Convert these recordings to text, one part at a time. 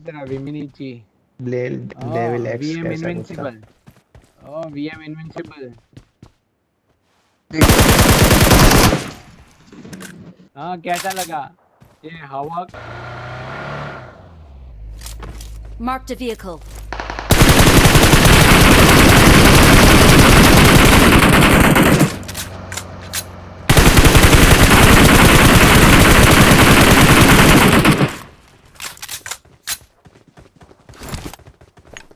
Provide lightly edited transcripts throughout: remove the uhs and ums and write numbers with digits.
तेरा विमिनीची level x VM कैसा कुछ था। इनविंसिबल। VM invincible. हाँ कैसा लगा ये हवा। Marked a vehicle.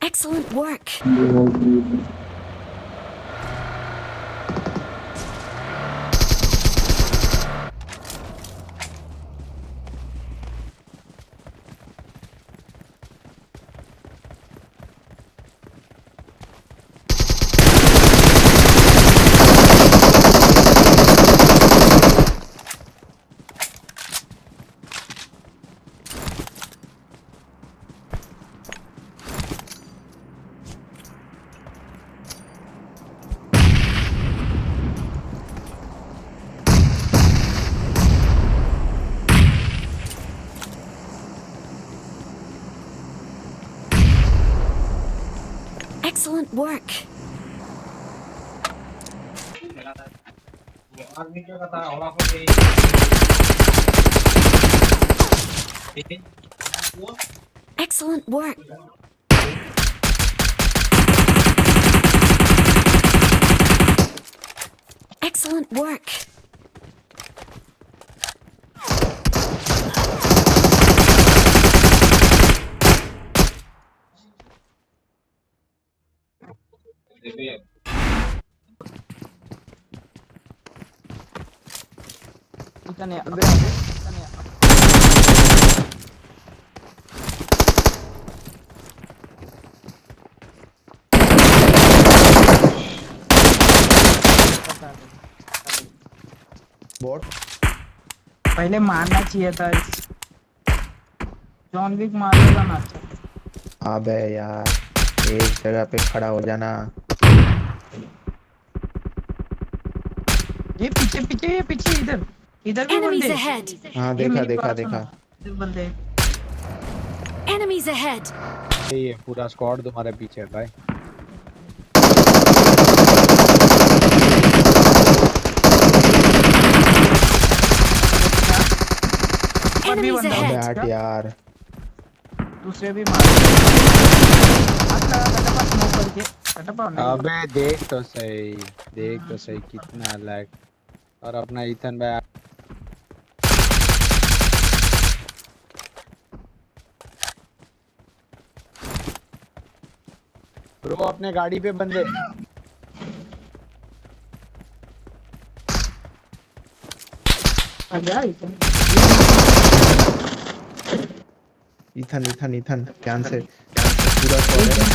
Excellent work. Excellent work. Excellent work. Excellent work. इतने अबे इतने बॉट पहले मारना चाहिए था। जॉन विक मारेगा ना। अच्छा अबे यार एक जगह पे खड़ा हो जाना। ये पीछे पीछे ये पीछे इधर इधर भी Enemies बंदे। ahead. हाँ ये देखा मेरी देखा बात देखा। सुनो, इधर बंदे। Enemies ahead. ये पूरा स्क्वाड तुम्हारे पीछे है भाई। ऊपर भी Enemies बंदा। अबे ahead. हट यार। दूसरे भी मार। हाथ लगा कटपा स्मोक करके कटपा नहीं। अबे देख तो सही कितना लैग। और अपना ईथन भाई ब्रो अपने गाड़ी पे बंदे। गया इथन इथन इथन ध्यान से पूरा स्क्वाड है।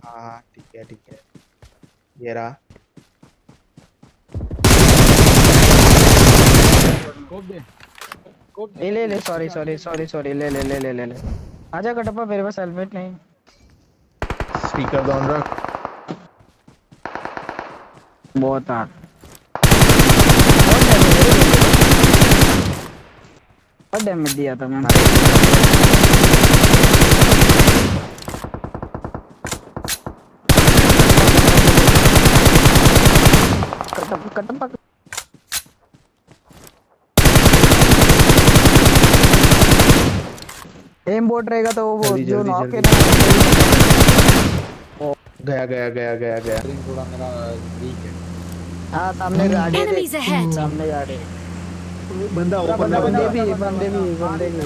हाँ ठीक है ये रहा। कोप दे ले सॉरी ले आजा कटपा मेरे पास हेलमेट नहीं। स्पीकर डाउन रख। बहुत आ बहुत डैमेज दिया था मैंने। कटपा एम बोट रहेगा तो वो जल्दी, जो जल्दी, नॉक है जल्दी। ना। गया। थोड़ा मेरा वीक है। हाँ सामने गाड़ी है। Enemies ahead. सामने गाड़ी है। बंदा ओपन में बंदे बंदा। भी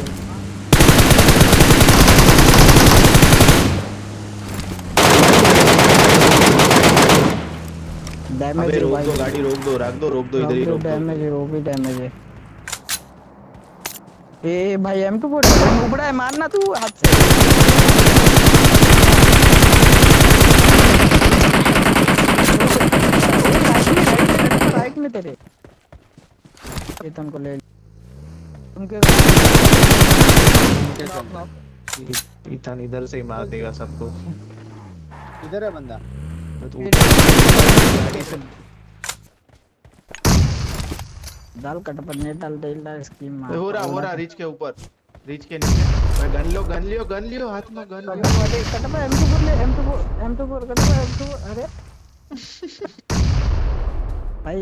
डैमेज अबे है रोक भाई। दो गाड़ी, रोक दो इधर ही रोक दो। डैमेज है वो भी डैमेज है। ए भाई M2 नुबड़ा है मारना तू हाथ से। राइट में तेरे चेतन को ले उनके इथन इधर से ही मार देगा सबको। इधर है बंदा। तो गाड़ी से डाल कट पर नहीं डाल दे स्कीम मार हो रहा रिच के ऊपर, रिच के नीचे। भाई गन लियो हाथ में, गन लियो। कट पर M24 ले, M24 कट पर M24। अरे भाई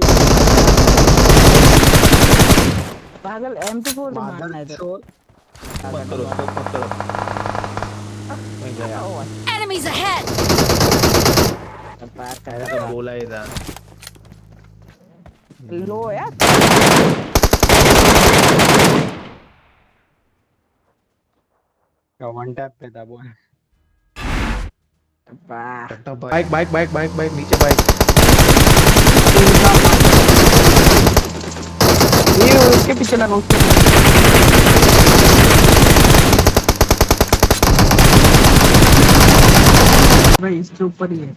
पागल M24 तो मारना है तो मत करो स्कोप मत करो। मैं गया। Enemies ahead! मैंने तो बोला ही था। लो यार क्या वन टैप पे था बोल। बाइक नीचे बाइक। ये उसके पीछे लगा, उसके भाई इसके ऊपर ही है।